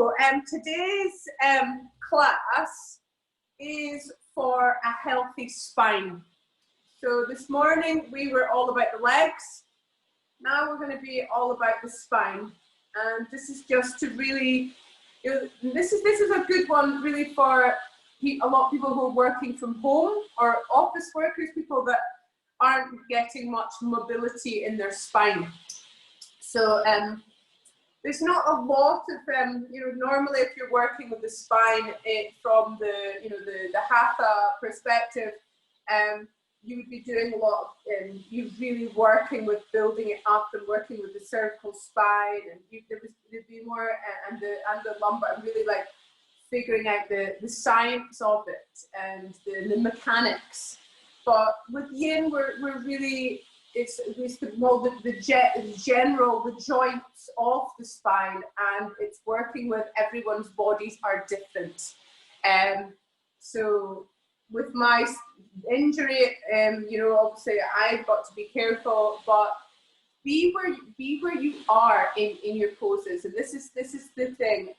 So today's class is for a healthy spine. So this morning we were all about the legs. Now we're going to be all about the spine. And this is just to really, this is a good one really for a lot of people who are working from home or office workers, people that aren't getting much mobility in their spine. So there's not a lot of, normally if you're working with the spine from the hatha perspective, you would be doing a lot of, you're really working with building it up and working with the cervical spine, and there'd be more, and the lumbar, and really like figuring out the science of it and the mechanics. But with yin, we're really, it's the general, the joints of the spine, and it's working with everyone's bodies are different. So with my injury, obviously I've got to be careful, but be where you are in your poses. And this is the thing.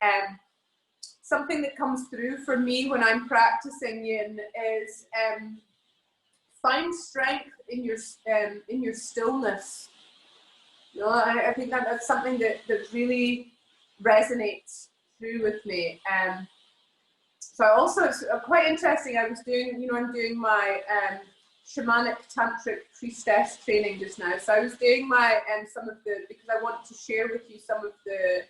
Something that comes through for me when I'm practicing yin is find strength in your stillness. I think that's something that really resonates through with me. So also it's quite interesting. I was doing, I'm doing my shamanic tantric priestess training just now. So I was doing my because I want to share with you some of the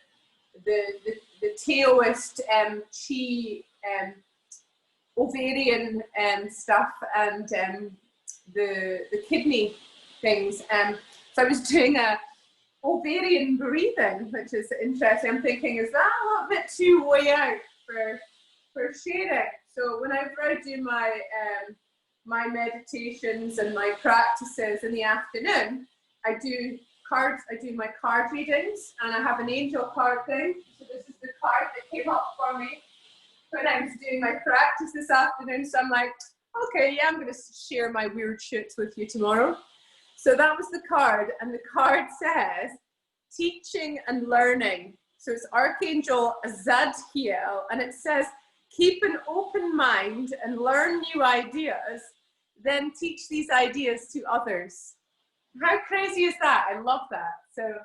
Taoist chi ovarian stuff and the kidney things. So I was doing a ovarian breathing, which is interesting. I'm thinking, is that a little bit too way out for sharing? So whenever I do my meditations and my practices in the afternoon, I do my card readings, and I have an angel card thing. So this is the card that came up for me when I was doing my practice this afternoon. So I'm like, okay, yeah, I'm going to share my weird shit with you tomorrow. So that was the card, and the card says teaching and learning. So it's Archangel Zadkiel, and it says keep an open mind and learn new ideas, then teach these ideas to others. How crazy is that? I love that. So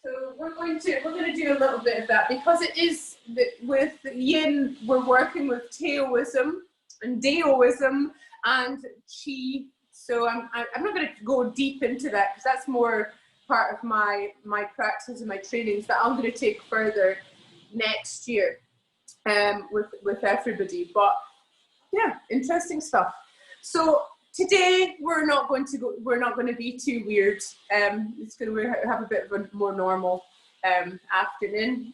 so we're going to do a little bit of that, because it is with yin, we're working with Taoism and Daoism and Qi. So I'm not going to go deep into that, because that's more part of my practice and my trainings that I'm going to take further next year with everybody. But yeah, interesting stuff. So today we're not going to be too weird. It's going to have a bit of a more normal afternoon.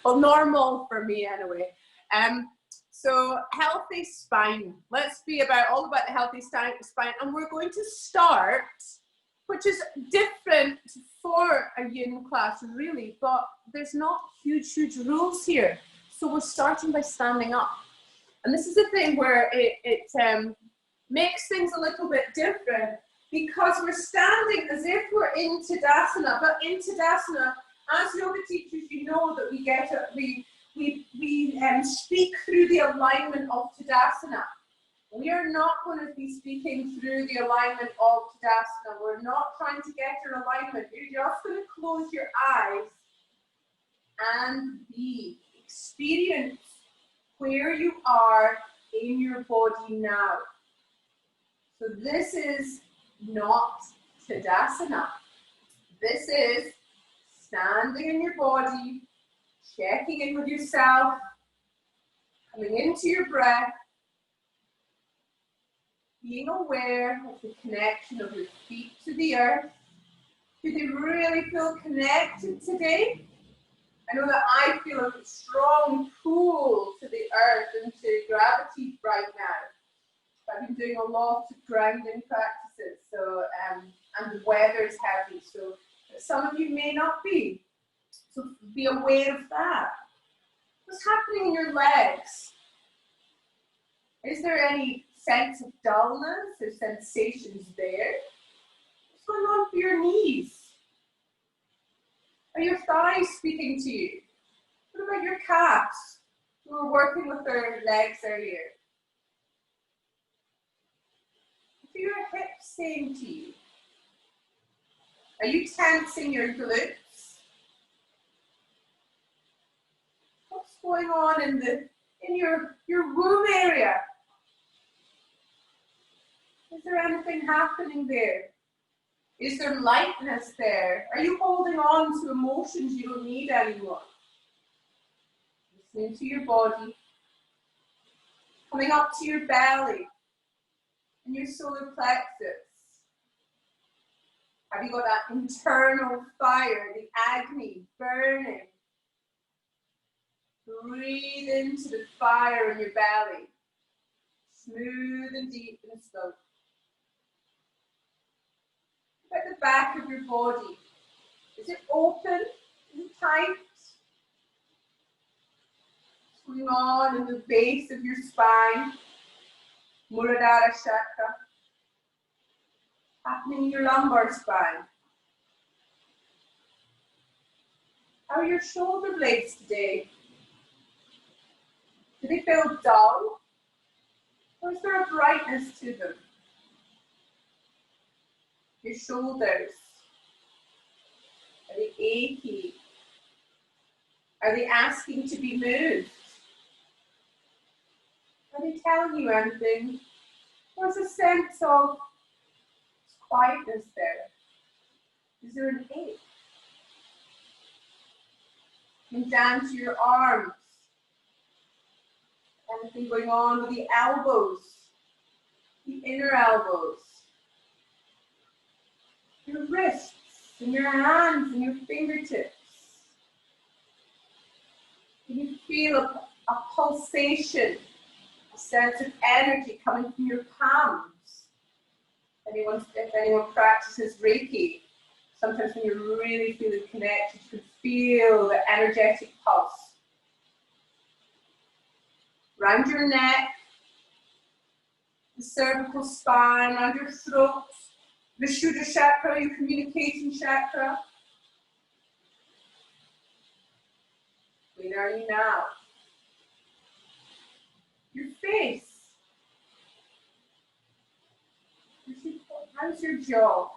Well, normal for me anyway. So healthy spine. Let's be all about the healthy spine, and we're going to start, which is different for a yin class really, but there's not huge rules here. So we're starting by standing up, and this is the thing where it makes things a little bit different, because we're standing as if we're in Tadasana, but in Tadasana, as yoga teachers, you know that we speak through the alignment of Tadasana. We are not going to be speaking through the alignment of Tadasana. We're not trying to get your alignment. You're just going to close your eyes and experience where you are in your body now. So this is not Tadasana. This is standing in your body, checking in with yourself, coming into your breath, being aware of the connection of your feet to the earth. Do they really feel connected today? I know that I feel a strong pull to the earth and to gravity right now. I've been doing a lot of grounding practices, so and the weather is heavy, so some of you may not be. So be aware of that. What's happening in your legs? Is there any sense of dullness or sensations there? What's going on for your knees? Are your thighs speaking to you? What about your calves? We were working with their legs earlier. What are your hips saying to you? Are you tensing your glutes? What's going on in your womb area? Is there anything happening there? Is there lightness there? Are you holding on to emotions you don't need anymore? Listening to your body. Coming up to your belly and your solar plexus. Have you got that internal fire, the agni burning? Breathe into the fire in your belly. Smooth and deep and slow. Look at the back of your body. Is it open? Is it tight? What's going on in the base of your spine? Muladhara chakra. Happening in your lumbar spine. How are your shoulder blades today? Do they feel dull? Or is there a brightness to them? Your shoulders. Are they achy? Are they asking to be moved? Are they telling you anything? Or is a sense of quietness there? Is there an ache? And down to your arms. Anything going on with the elbows? The inner elbows? Your wrists and your hands and your fingertips. Can you feel a pulsation, a sense of energy coming from your palms? If anyone practices Reiki, sometimes when you're really feeling connected, you can feel the energetic pulse. Round your neck, the cervical spine, around your throat, the Vishuddha chakra, your communication chakra. Where are you now? Your face. How's your jaw?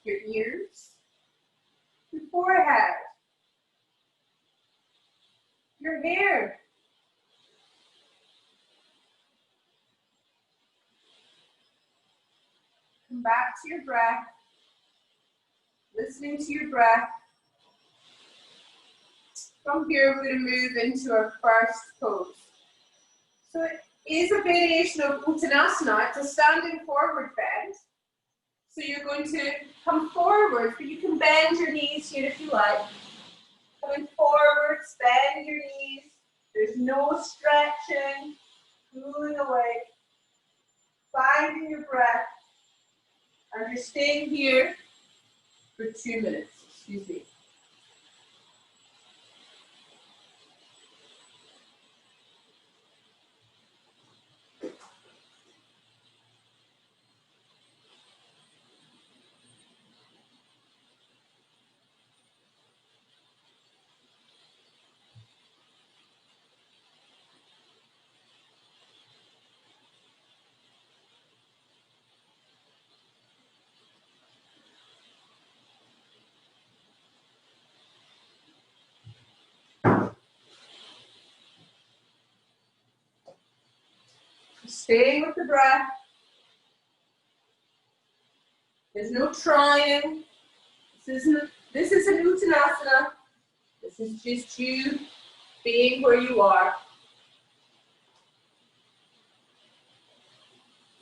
Your ears? Your forehead? Your hair? Come back to your breath. Listening to your breath. From here, we're going to move into our first pose. So it is a variation of Uttanasana. It's a standing forward bend. So you're going to come forward, but you can bend your knees here if you like. Coming forwards, bend your knees. There's no stretching, cooling away. Finding your breath. And you're staying here for 2 minutes. Excuse me. Staying with the breath. There's no trying. This isn't Uttanasana. This is just you being where you are.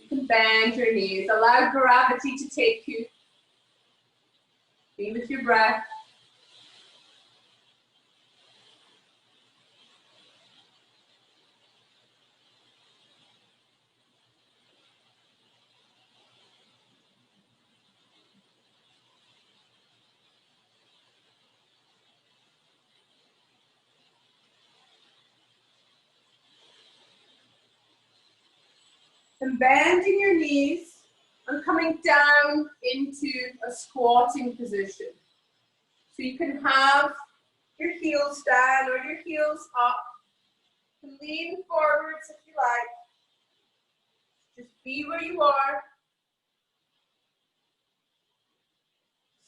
You can bend your knees. Allow gravity to take you. Be with your breath. And bending your knees and coming down into a squatting position. So you can have your heels down or your heels up. You can lean forwards if you like. Just be where you are.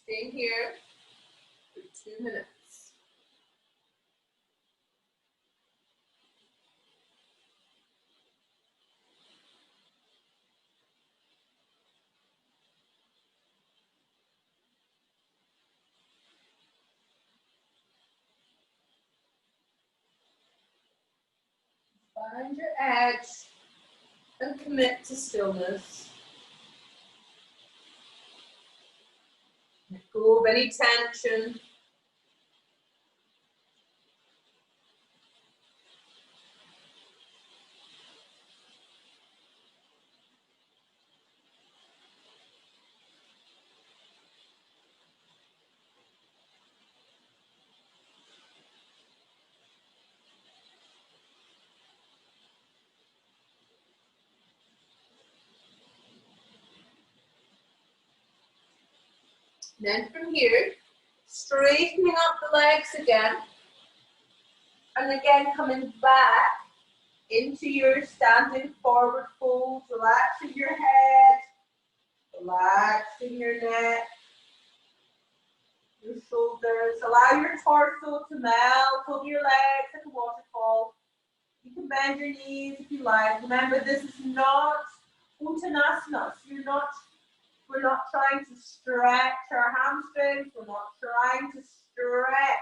Stay here for 2 minutes. Find your edge and commit to stillness. Let go of any tension. Then from here, straightening up the legs again. And again, coming back into your standing forward fold, relaxing your head, relaxing your neck, your shoulders. Allow your torso to melt over your legs like a waterfall. You can bend your knees if you like. Remember, this is not Uttanasana. We're not trying to stretch our hamstrings. We're not trying to stretch.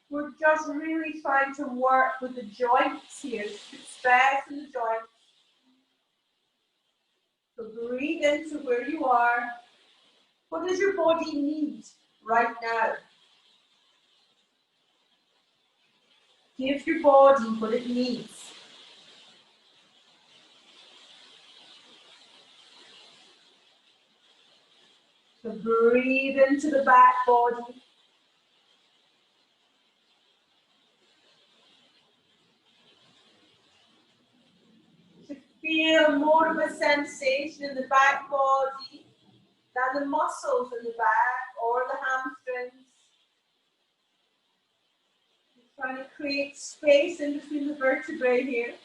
We're just really trying to work with the joints here, stress in the joints. So breathe into where you are. What does your body need right now? Give your body what it needs. So breathe into the back body. You should feel more of a sensation in the back body than the muscles in the back or the hamstrings. You're trying to create space in between the vertebrae here.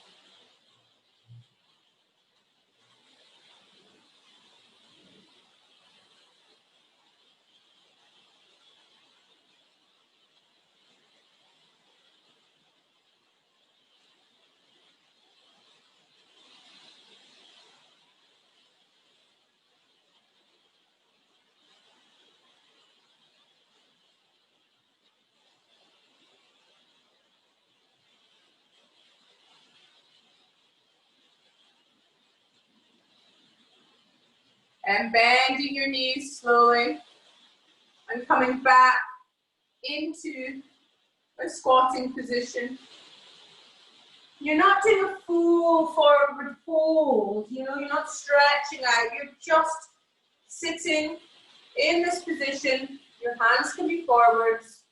And bending your knees slowly and coming back into a squatting position. You're not doing a full forward fold, you're not stretching out, you're just sitting in this position. Your hands can be forwards,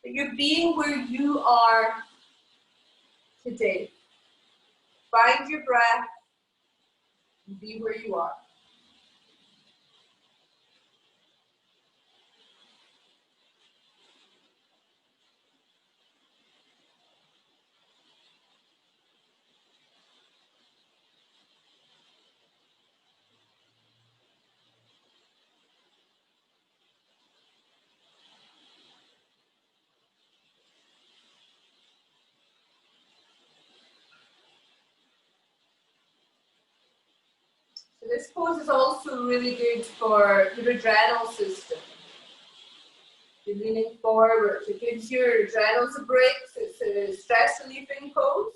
but you're being where you are today. Find your breath and be where you are. So this pose is also really good for your adrenal system. You're leaning forward. It gives your adrenals a break, so it's a stress relieving pose.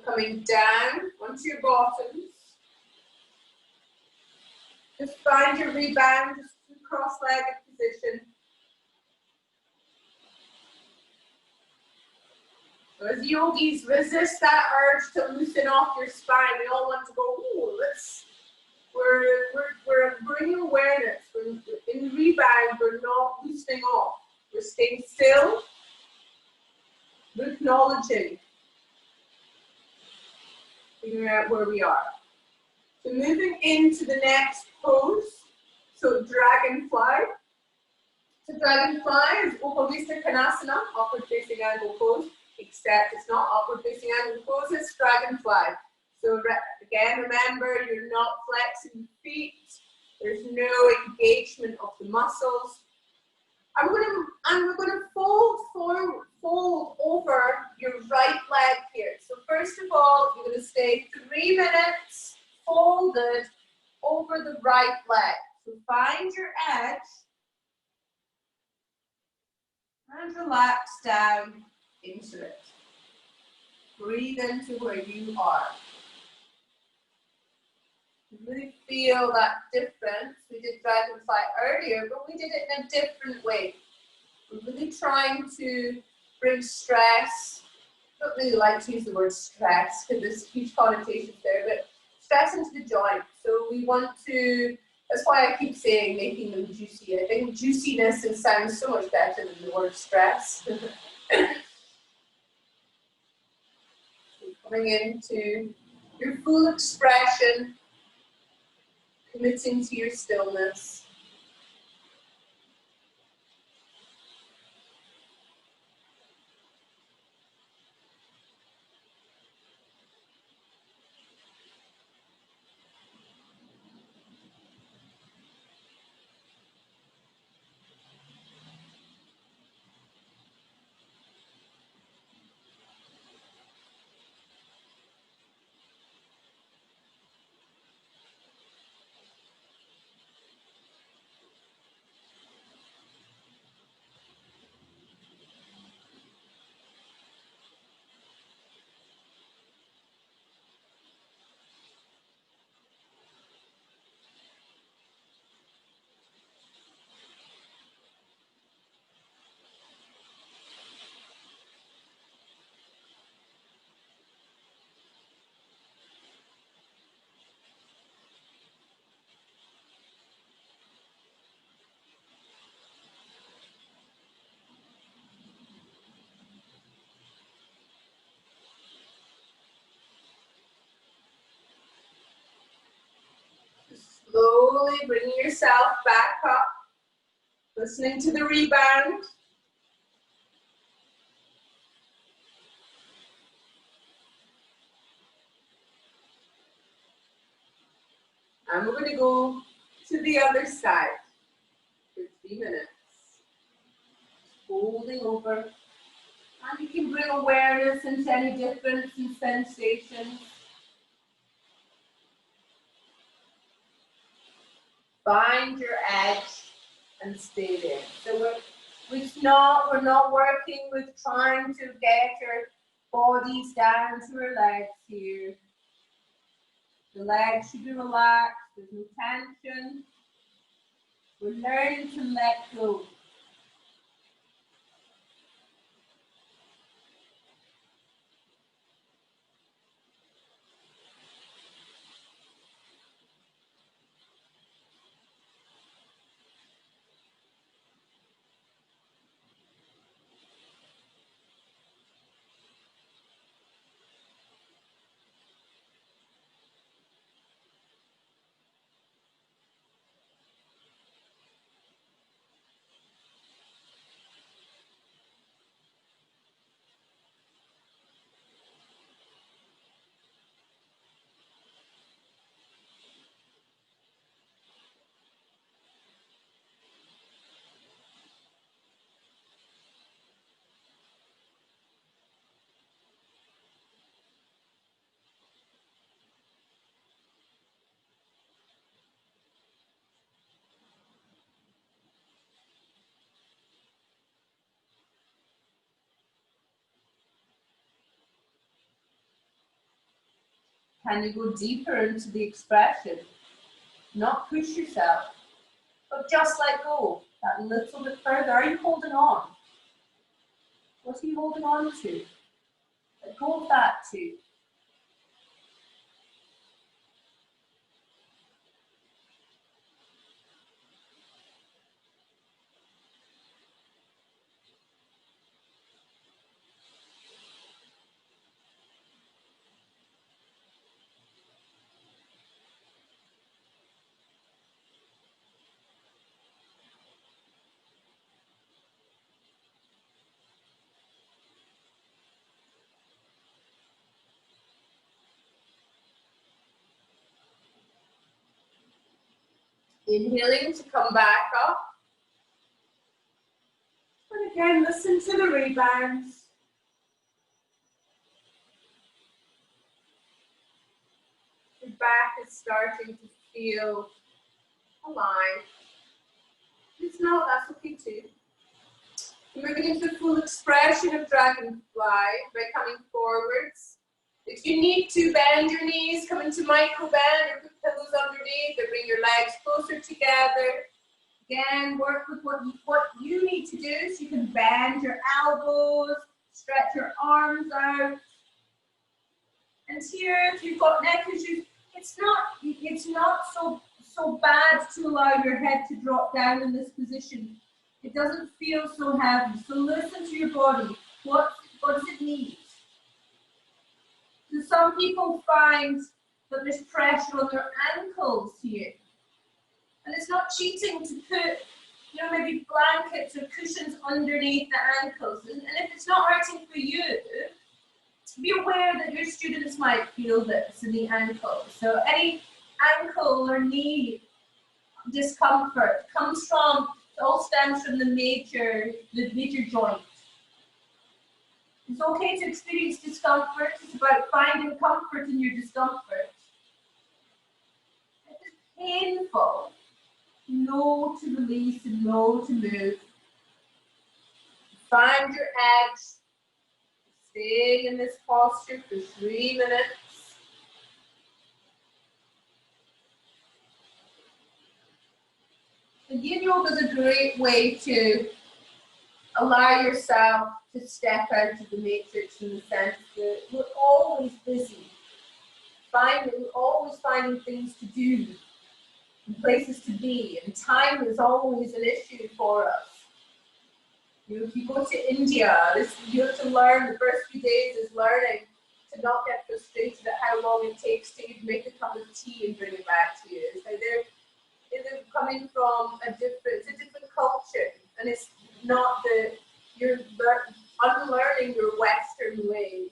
coming down onto your bottoms. Just find your rebound, just cross-legged position. So as yogis, resist that urge to loosen off your spine. We all want to go, ooh, we're bringing awareness. In rebound, we're not loosening off. We're staying still, we're acknowledging, figuring out where we are. So moving into the next pose, so dragonfly. So dragonfly is Upavista Konasana, upward facing angle pose, except it's not upward facing angle pose, it's dragonfly. So again, remember, you're not flexing the feet, there's no engagement of the muscles. And we're gonna fold over your right leg here. So first of all, you're gonna stay 3 minutes folded over the right leg. So find your edge and relax down into it. Breathe into where you are. Really feel that difference. We did dragonfly earlier, but we did it in a different way. We're really trying to bring stress. I don't really like to use the word stress because there's huge connotations there, but stress into the joint. So we want to, that's why I keep saying making them juicy. I think juiciness sounds so much better than the word stress. Coming into your full expression, committing to your stillness. Slowly bringing yourself back up, listening to the rebound. And we're going to go to the other side for 3 minutes. Folding over. And you can bring awareness into any difference in sensations. Find your edge and stay there. So we're not working with trying to get your bodies down to our legs here. The legs should be relaxed, there's no tension. We're learning to let go. Can you go deeper into the expression? Not push yourself, but just let go that little bit further. Are you holding on? What are you holding on to? Let go of that too. Inhaling to come back up. And again, listen to the rebounds. Your back is starting to feel alive. If not, that's okay too. Moving into the full expression of dragonfly by coming forwards. If you need to bend your knees, come into micro bend or put pillows underneath or bring your legs closer together. Again, work with what you need to do so you can bend your elbows, stretch your arms out. And here, if you've got neck issues, it's not so bad to allow your head to drop down in this position. It doesn't feel so heavy. So listen to your body. What does it need? So some people find that there's pressure on their ankles here. And it's not cheating to put, maybe blankets or cushions underneath the ankles. And if it's not hurting for you, be aware that your students might feel this in the ankle. So any ankle or knee discomfort comes from, it all stems from the major joint. It's okay to experience discomfort. It's about finding comfort in your discomfort. If it's painful, know to release and know to move. Find your edge. Stay in this posture for 3 minutes. And yin yoga is a great way to allow yourself to step out of the matrix in the sense that we're always busy. We're always finding things to do and places to be, and time is always an issue for us. If you go to India, you have to learn, the first few days is learning to not get frustrated at how long it takes to make a cup of tea and bring it back to you. It's like they're coming from it's a different culture, and it's not you're unlearning your Western ways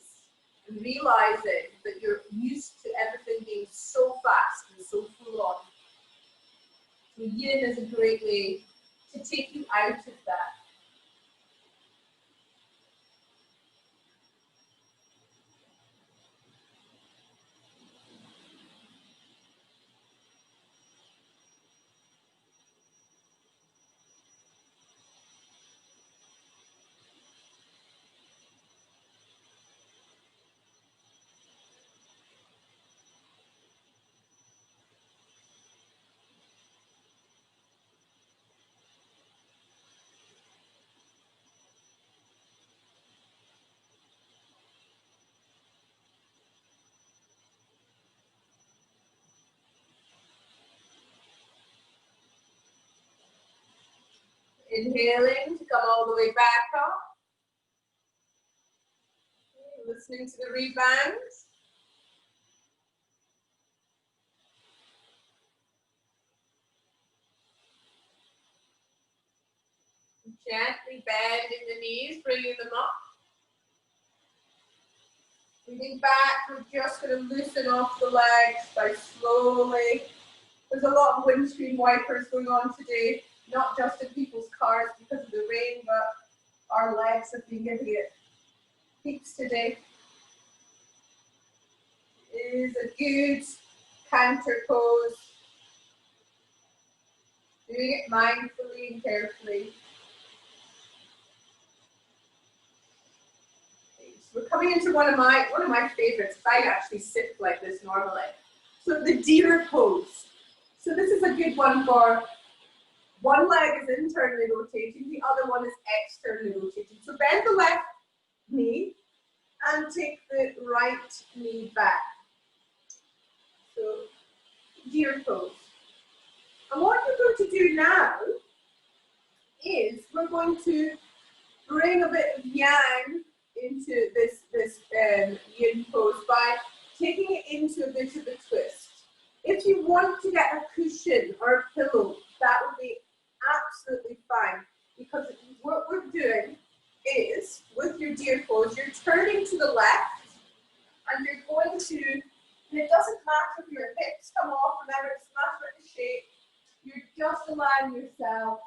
and realizing that you're used to everything being so fast and so full on. So yin is a great way to take you out of that. Inhaling to come all the way back up. Listening to the rebounds. Gently bending the knees, bringing them up. Moving back, we're just going to loosen off the legs by slowly. There's a lot of windscreen wipers going on today, not just in people's cars because of the rain, but our legs have been giving it peaks today. It is a good counter pose. Doing it mindfully and carefully. We're coming into one of my favorites. I actually sit like this normally. So the deer pose. So this is a good one for one leg is internally rotating, the other one is externally rotating. So bend the left knee and take the right knee back. So deer pose. And what you're going to do now is we're going to bring a bit of yang into this yin pose by taking it into a bit of a twist. If you want to get a cushion or a pillow, that would be absolutely fine, because what we're doing is, with your deer pose, you're turning to the left and you're going to, and it doesn't matter if your hips come off, remember it doesn't matter the shape, you're just allowing yourself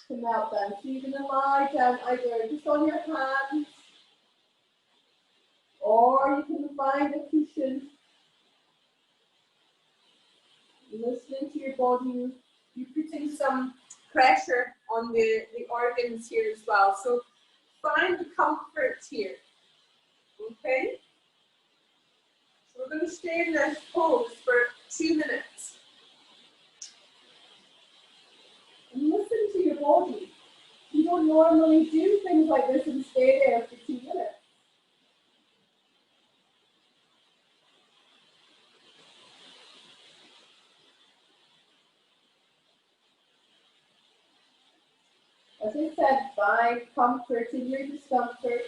to melt down. So you're going to lie down either just on your hands, or you can find a cushion. Listening to your body, you're putting some pressure on the organs here as well. So find the comfort here. Okay? So we're going to stay in this pose for 2 minutes. And listen to your body. You don't normally do things like this and stay there for 2 minutes. As I said, find comfort in your discomfort.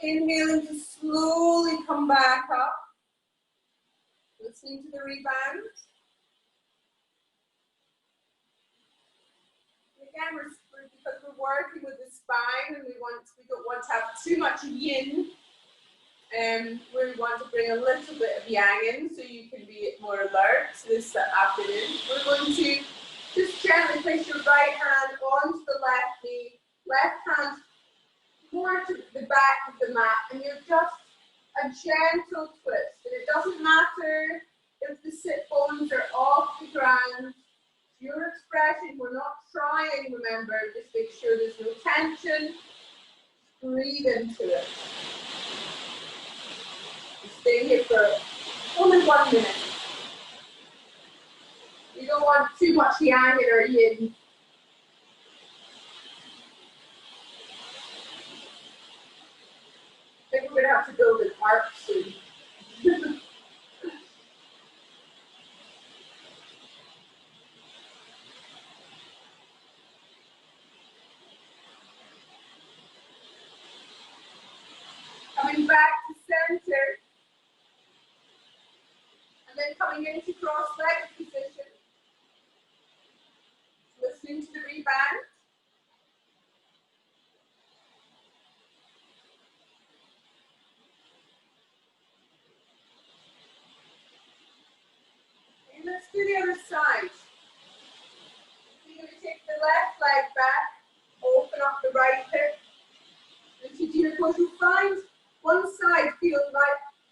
Inhaling to slowly come back up. Listening to the rebound. Again, because we're working with the spine and we don't want to have too much yin. We want to bring a little bit of yang in so you can be more alert this afternoon. We're going to just gently place your right hand onto the left knee, left hand more to the back of the mat, and you're just a gentle twist. And it doesn't matter if the sit bones are off the ground. Your expression, we're not trying, remember, just make sure there's no tension. Breathe into it. Stay here for only 1 minute. You don't want too much yang or yin. I think we're going to have to build an arc soon. Coming back to center. And then coming into cross-legged position. Listening to the rebound. And let's do the other side. You're going to take the left leg back, open up menopause, you find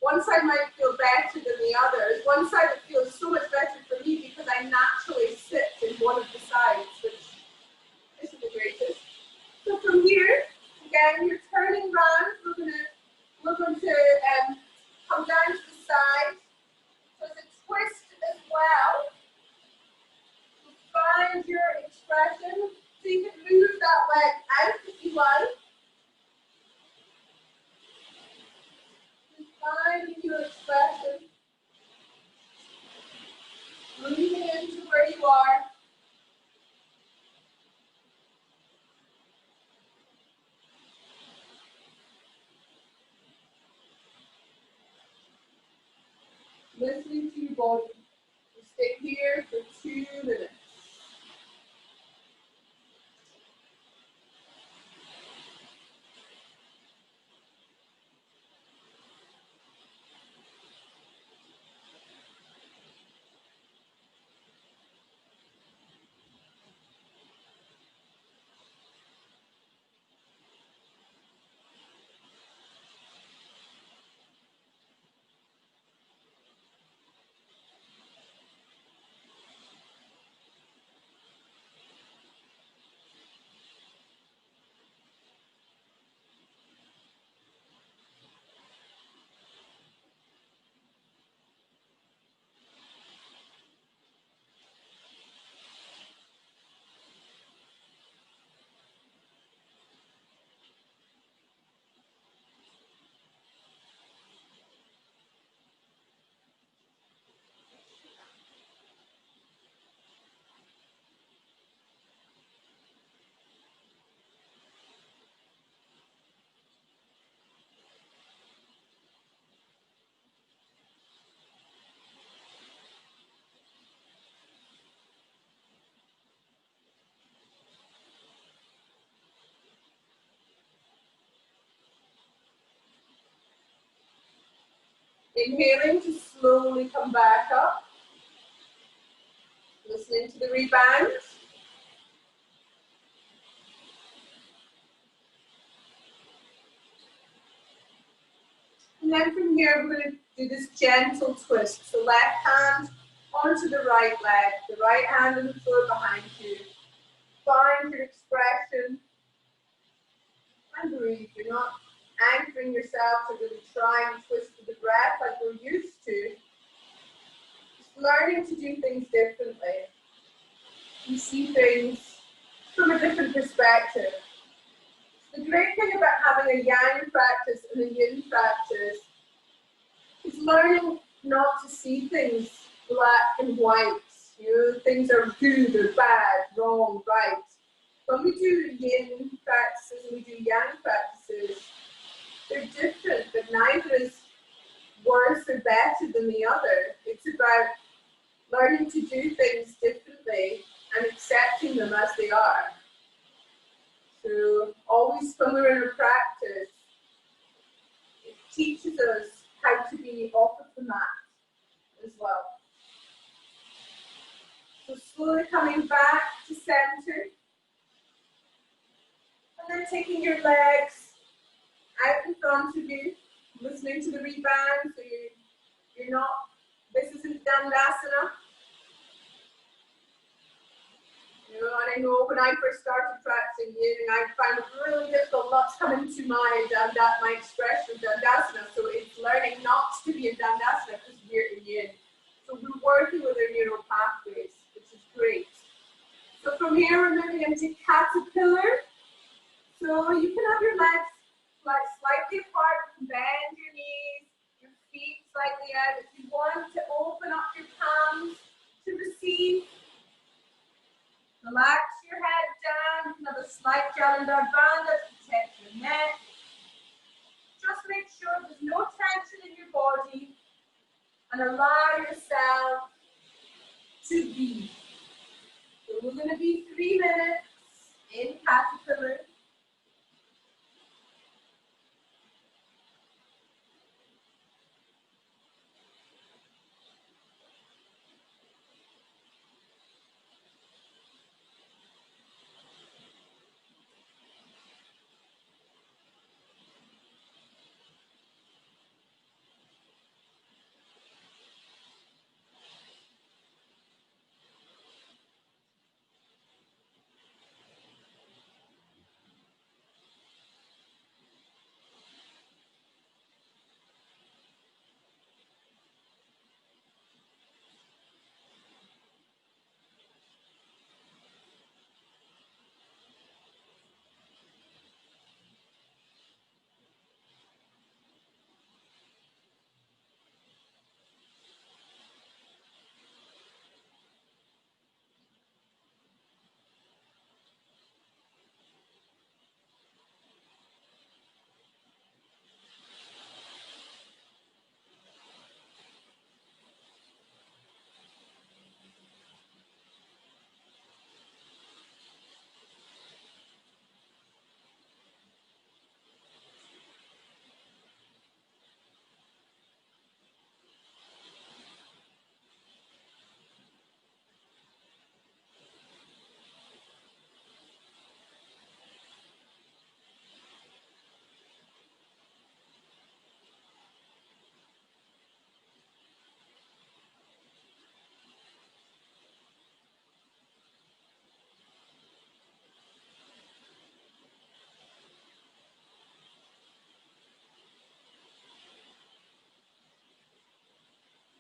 one side might feel better than the others. One side that feels so much better for me because I naturally sit in one of the sides, which isn't the greatest. So from here, again, you're turning round. We're going to come down to the side. So it's a twist as well. So find your expression. So you can move that leg out if you like. Find your expression. Moving into where you are. Listening to your body. You stay here for 2 minutes. Inhaling to slowly come back up. Listening to the rebound. And then from here, we're going to do this gentle twist. So left hand onto the right leg, the right hand on the floor behind you. Find your expression and breathe. You're not anchoring yourself to really try and twist with the breath like we're used to. Just learning to do things differently. You see things from a different perspective. The great thing about having a yang practice and a yin practice is learning not to see things black and white. You know, things are good or bad, wrong, right. When we do yin practices and we do yang practices, they're different, but neither is worse or better than the other. It's about learning to do things differently and accepting them as they are. So always when we're in a practice, it teaches us how to be off of the mat as well. So slowly coming back to center. And then taking your legs out in front of you, listening to the rebound, so you're not, this isn't Dandasana. You know, and I know when I first started practicing yin, I found it really difficult not to come into my expression of Dandasana. So it's learning not to be in Dandasana because we're in yin. So we're working with our neural pathways, which is great. So from here, we're moving into caterpillar. So you can have your legs like slightly apart, bend your knees, your feet slightly out. If you want to open up your palms to receive, relax your head down. You can have a slight Jalandhar Bandha to protect your neck. Just make sure there's no tension in your body and allow yourself to be. So we're going to be 3 minutes in caterpillar.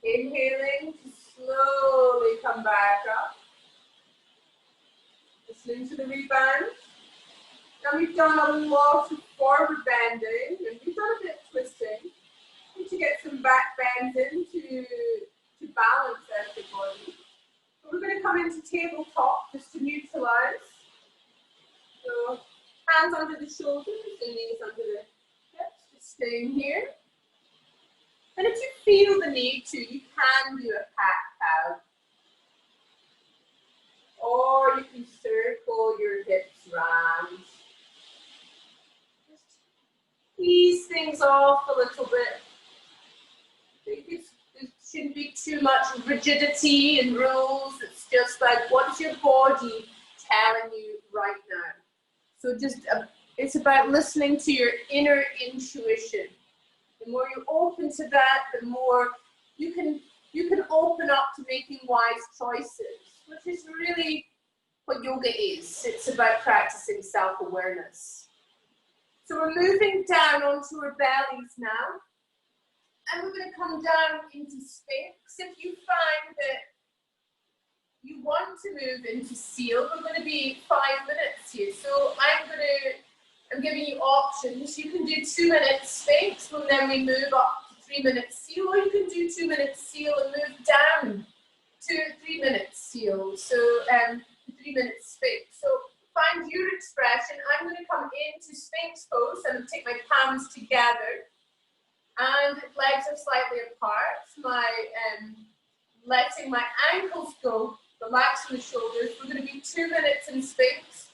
Inhaling to slowly come back up. Listening to the rebound. Now we've done a lot of forward bending and we've done a bit of twisting. Need to get some back bends in to balance everybody. But we're going to come into tabletop just to neutralize. So hands under the shoulders and knees under the hips, just staying here. And if you feel the need to, you can do a cat-cow. Or you can circle your hips round. Just ease things off a little bit. There shouldn't be too much rigidity and rules. It's just like, what is your body telling you right now? So just, it's about listening to your inner intuition. The more you open to that, the more you can open up to making wise choices, which is really what yoga is. It's about practicing self-awareness. So we're moving down onto our bellies now. And we're going to come down into Sphinx. If you find that you want to move into Seal, we're going to be 5 minutes here. So I'm giving you options. You can do 2 minutes Sphinx, and then we move up to 3 minutes Seal, or you can do 2 minutes Seal and move down to 3 minutes Seal. So 3 minutes Sphinx. So find your expression. I'm going to come into Sphinx pose and take my palms together. And legs are slightly apart. Letting my ankles go, relaxing the shoulders. We're going to be 2 minutes in Sphinx,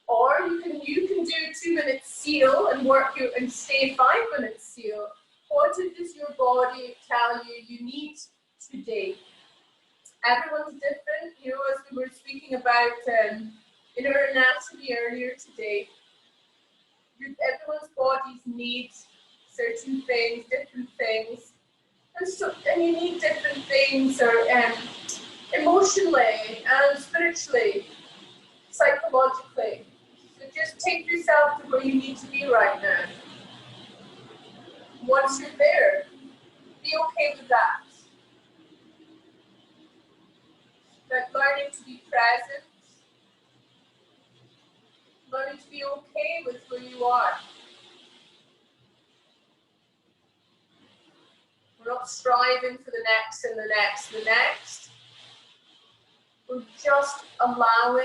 or you can do 2 minutes Seal and and stay 5 minutes Seal. What does your body tell you need today? Everyone's different. You know, as we were speaking about inner anatomy earlier today, everyone's bodies need certain things, different things, and you need different things, or emotionally and spiritually, psychologically. So just take yourself to where you need to be right now. Once you're there, be okay with that. But learning to be present, learning to be okay with where you are. We're not striving for the next and the next and the next. We're just allowing.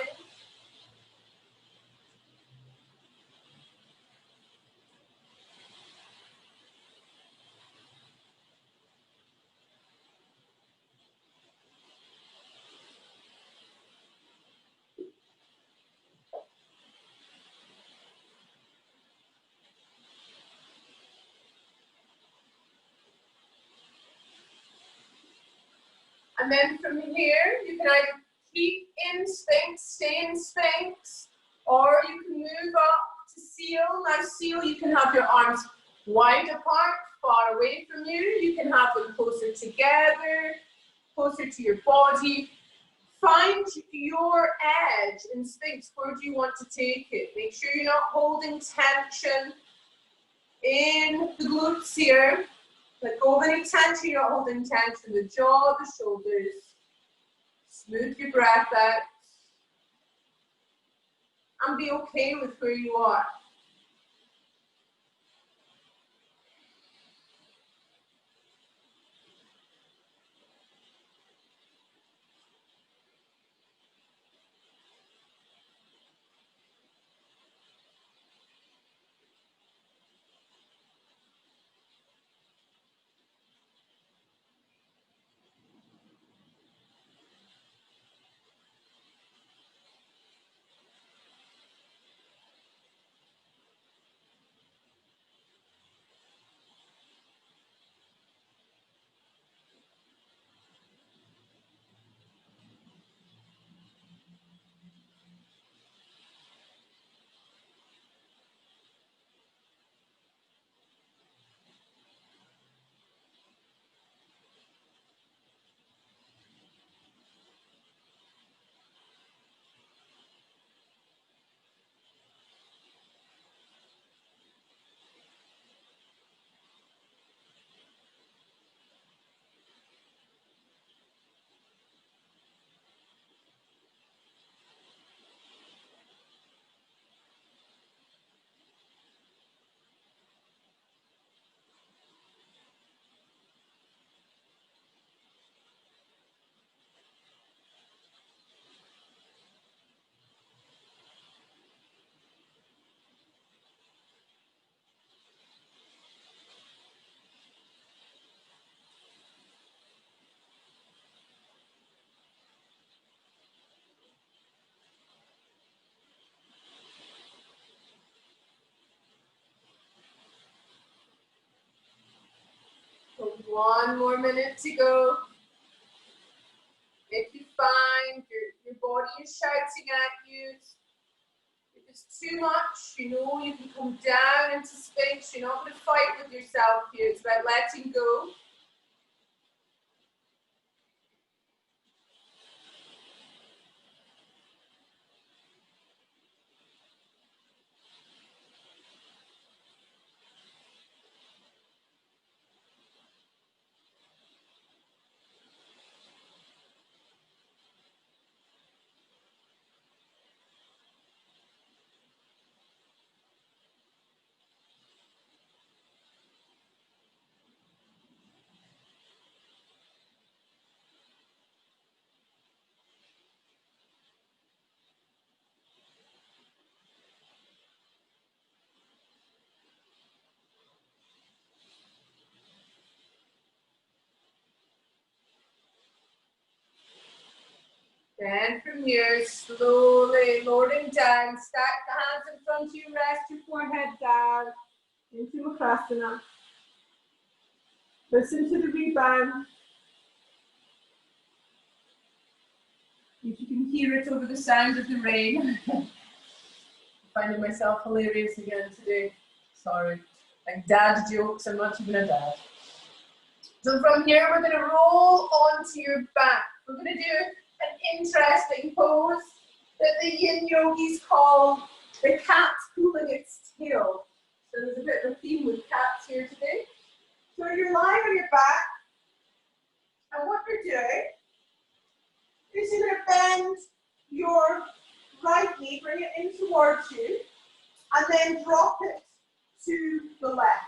And then from here, you can either keep in Sphinx, stay in Sphinx, or you can move up to Seal. Now Seal, you can have your arms wide apart, far away from you. You can have them closer together, closer to your body. Find your edge in Sphinx. Where do you want to take it? Make sure you're not holding tension in the glutes here. Let go of any tension, you're not holding tension, the jaw, the shoulders. Smooth your breath out. And be okay with where you are. 1 more minute to go. If you find your body is shouting at you, if it's too much, you know you can come down into space. You're not going to fight with yourself here. It's about letting go. Then from here, slowly lowering down, stack the hands in front of you, rest your forehead down into Makrasana. Listen to the rebound. If you can hear it over the sound of the rain. I'm finding myself hilarious again today. Sorry. Like dad jokes, I'm not even a dad. So from here, we're going to roll onto your back. We're going to do an interesting pose that the Yin yogis call the cat pulling its tail. So there's a bit of a theme with cats here today. So you're lying on your back, and what you're doing is you're going to bend your right knee, bring it in towards you, and then drop it to the left.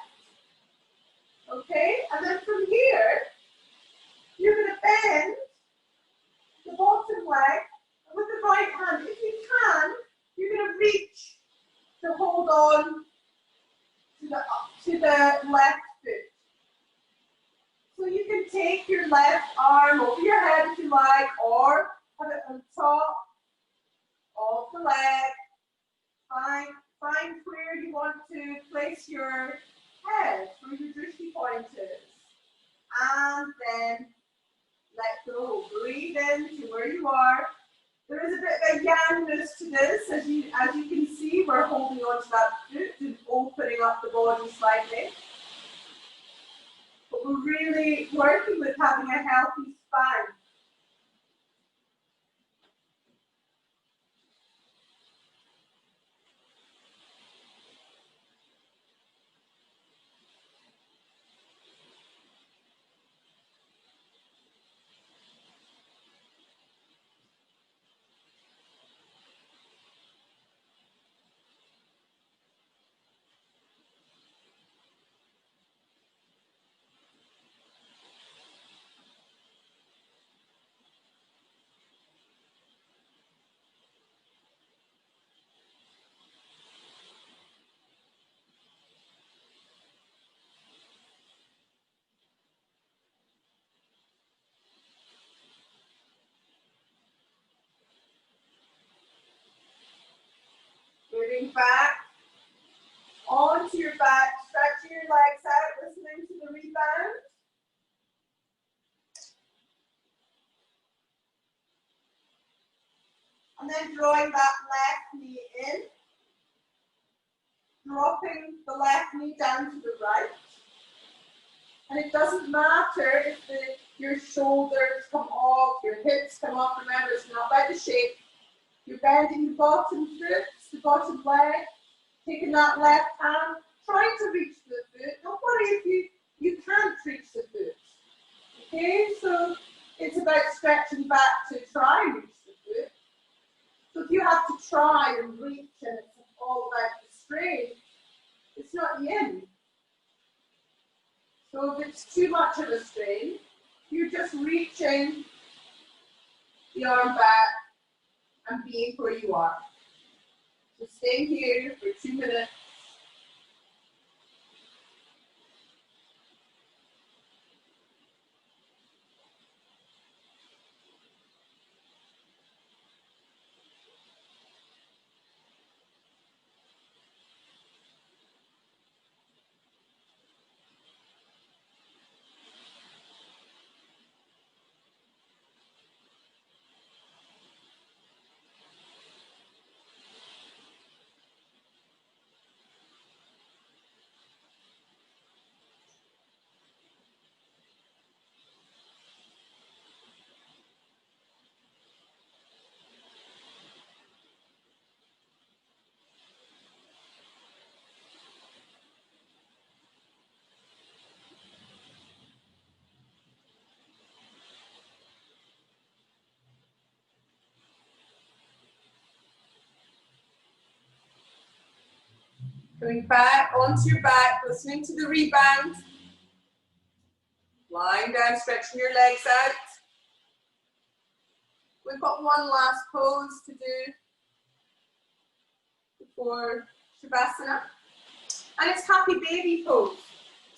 Okay? And then from here, you're going to bend the bottom leg with the right hand. If you can, you're going to reach to hold on to the left foot. So you can take your left arm over your head if you like, or have it on top of the leg. Find where you want to place your head, where your drishti point is. And then let go. Breathe into where you are. There is a bit of a yangness to this. As you can see, we're holding on to that foot and opening up the body slightly. But we're really working with having a healthy spine. Moving back onto your back, stretching your legs out, listening to the rebound. And then drawing that left knee in, dropping the left knee down to the right. And it doesn't matter if your shoulders come off, your hips come off. Remember, it's not about the shape. You're bending the bottom foot, the bottom leg, taking that left hand, trying to reach the foot. Don't worry if you can't reach the foot. Okay, so it's about stretching back to try and reach the foot. So if you have to try and reach and it's all about the strain, it's not yin. So if it's too much of a strain, you're just reaching the arm back and being where you are. So stay here for 2 minutes. Coming back onto your back, listening to the rebound. Lying down, stretching your legs out. We've got one last pose to do before Shavasana. And it's happy baby pose.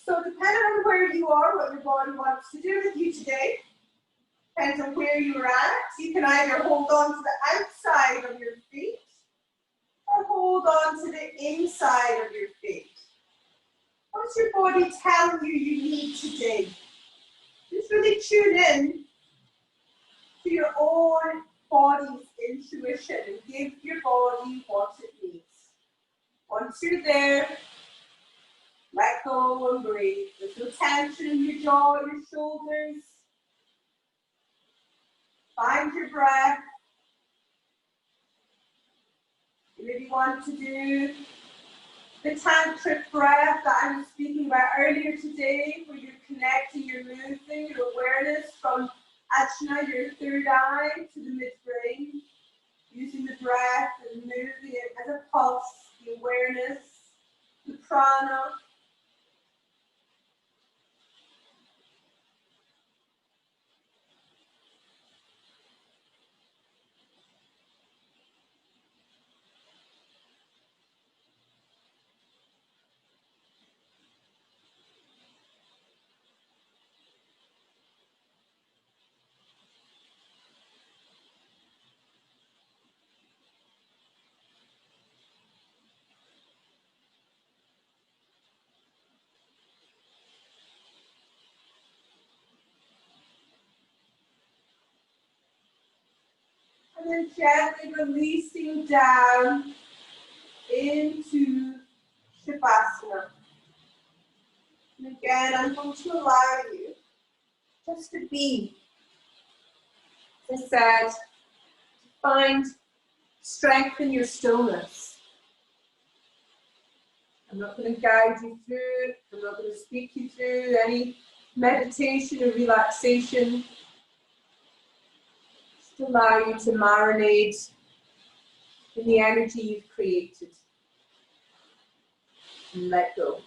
So depending on where you are, what your body wants to do with you today, depends on where you're at, you can either hold on to the outside of your feet or hold on to the inside of your feet. What's your body telling you need today? Just really tune in to your own body's intuition and give your body what it needs. Once you're there, let go and breathe. There's no tension in your jaw, your shoulders. Find your breath. You maybe want to do the tantric breath that I was speaking about earlier today, where you're connecting, you're moving your awareness from Ajna, your third eye, to the midbrain, using the breath and moving it as a pulse, the awareness, the prana. And then gently releasing down into Shavasana. And again, I'm going to allow you just to be, as I said, to find strength in your stillness. I'm not going to guide you through it. I'm not going to speak you through any meditation or relaxation. Just allow you to marinate in the energy you've created. And let go.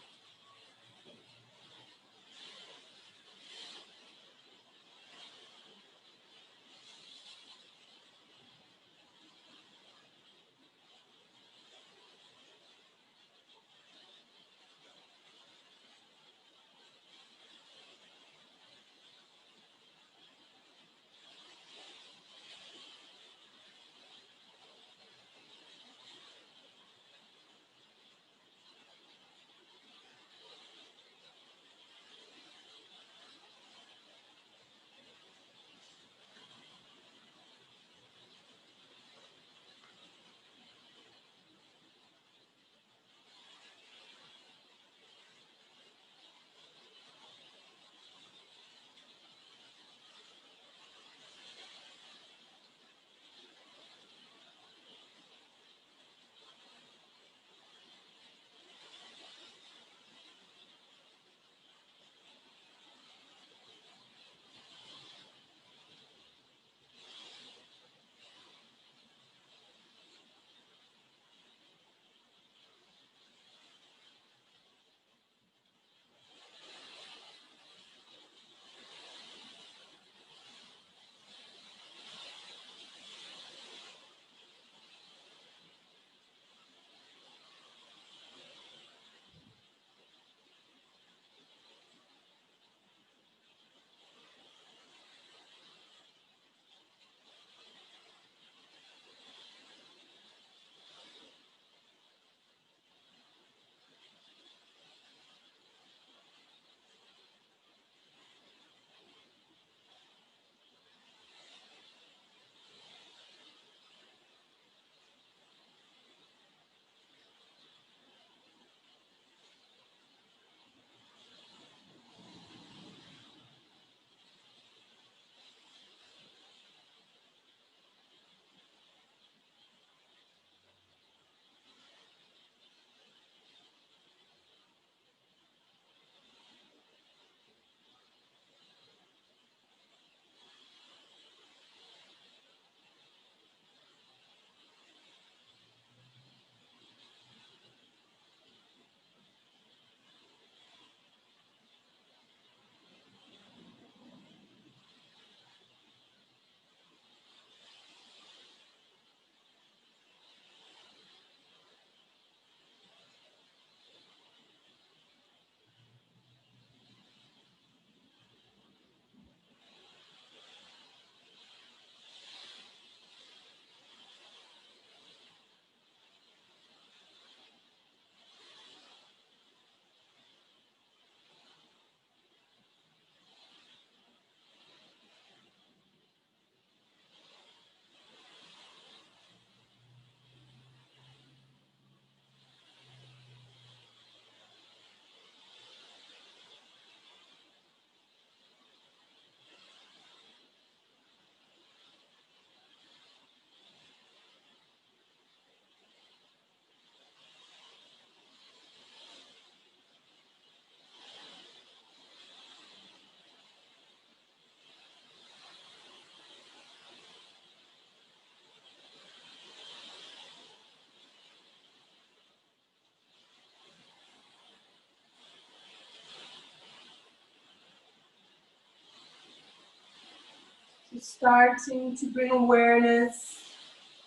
Just starting to bring awareness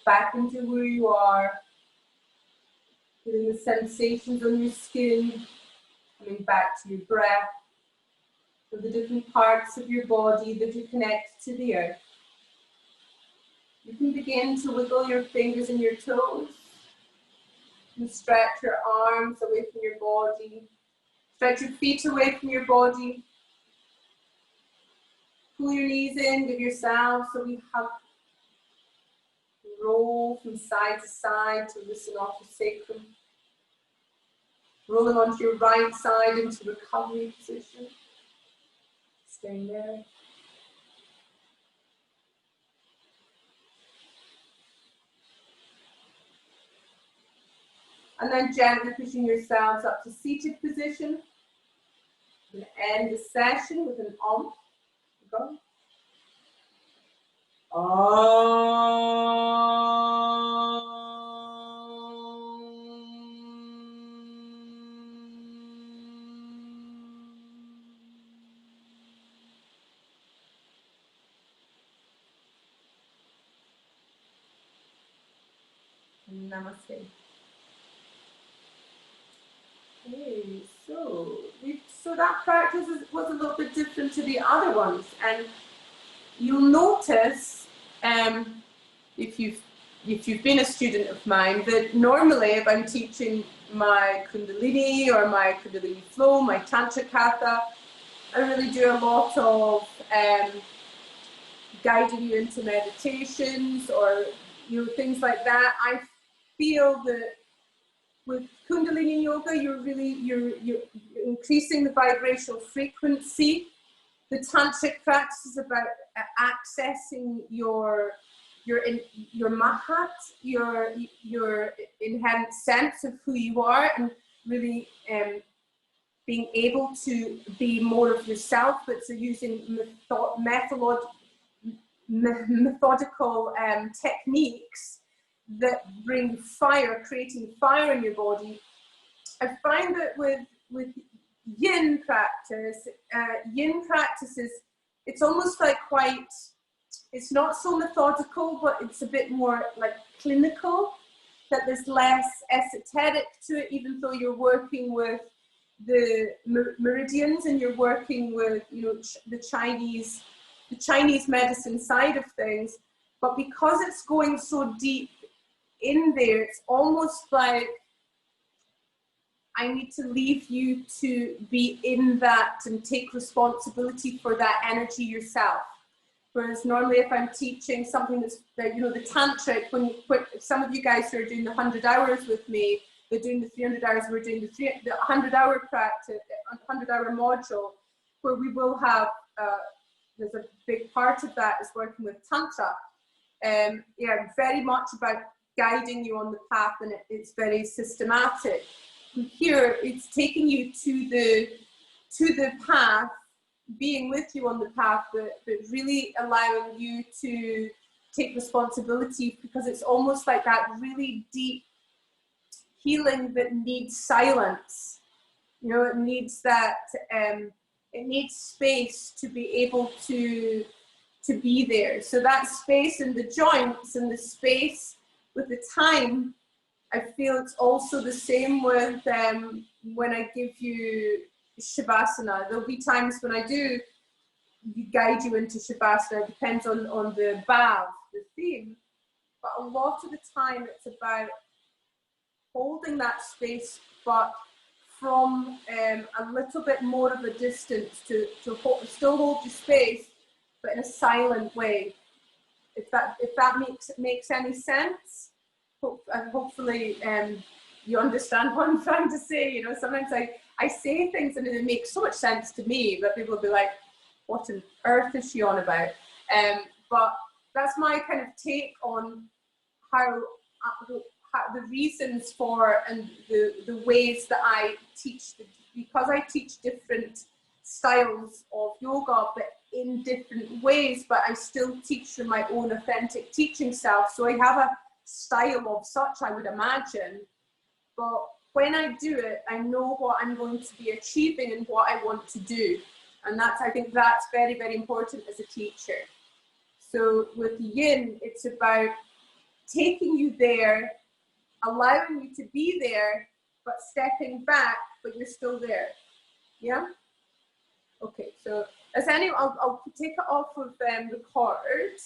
back into where you are, feeling the sensations on your skin, coming back to your breath, to the different parts of your body that you connect to the earth. You can begin to wiggle your fingers and your toes. You stretch your arms away from your body. Stretch your feet away from your body. Pull your knees in, give yourself a wee hug. Roll from side to side to loosen off your sacrum. Rolling onto your right side into recovery position. Staying there. And then gently pushing yourselves up to seated position. We're going to end the session with an Om. Go. Namaste. Okay, so that practice was a little bit different to the other ones, and you'll notice if you've been a student of mine that normally if I'm teaching my Kundalini or my Kundalini flow, my Tantra Katha, I really do a lot of guiding you into meditations or things like that. I feel that with Kundalini Yoga, you're increasing the vibrational frequency. The tantric practice is about accessing your mahat, your inherent sense of who you are, and really being able to be more of yourself. But so using methodical techniques that bring fire, creating fire in your body. I find that with yin practice, it's almost like it's not so methodical, but it's a bit more like clinical, that there's less esoteric to it, even though you're working with the meridians and you're working with, the Chinese medicine side of things. But because it's going so deep in there, it's almost like I need to leave you to be in that and take responsibility for that energy yourself. Whereas normally if I'm teaching something that's, the tantric, if some of you guys who are doing the 100 hours with me, they're doing the 300 hours, we're doing the 100-hour practice, 100-hour module, where we will have, there's a big part of that is working with Tantra. Very much about guiding you on the path, and it's very systematic. And here it's taking you to the path, being with you on the path, but really allowing you to take responsibility, because it's almost like that really deep healing that needs silence. It needs that, it needs space to be able to be there. So that space in the joints and the space with the time, I feel it's also the same with when I give you Shavasana. There'll be times when I do guide you into Shavasana. It depends on the bhav, the theme. But a lot of the time it's about holding that space, but from a little bit more of a distance to still hold your space, but in a silent way. If that makes any sense. Hopefully you understand what I'm trying to say. Sometimes I say things and it makes so much sense to me, but people will be like, what on earth is she on about? But that's my kind of take on how the reasons for and the ways that I teach, because I teach different styles of yoga, but in different ways, but I still teach from my own authentic teaching self. So I have a style of such, I would imagine, but when I do it, I know what I'm going to be achieving and what I want to do. And I think that's very, very important as a teacher. So with yin, it's about taking you there, allowing you to be there, but stepping back, but you're still there. Yeah? Okay, so as any, I'll take it off of record.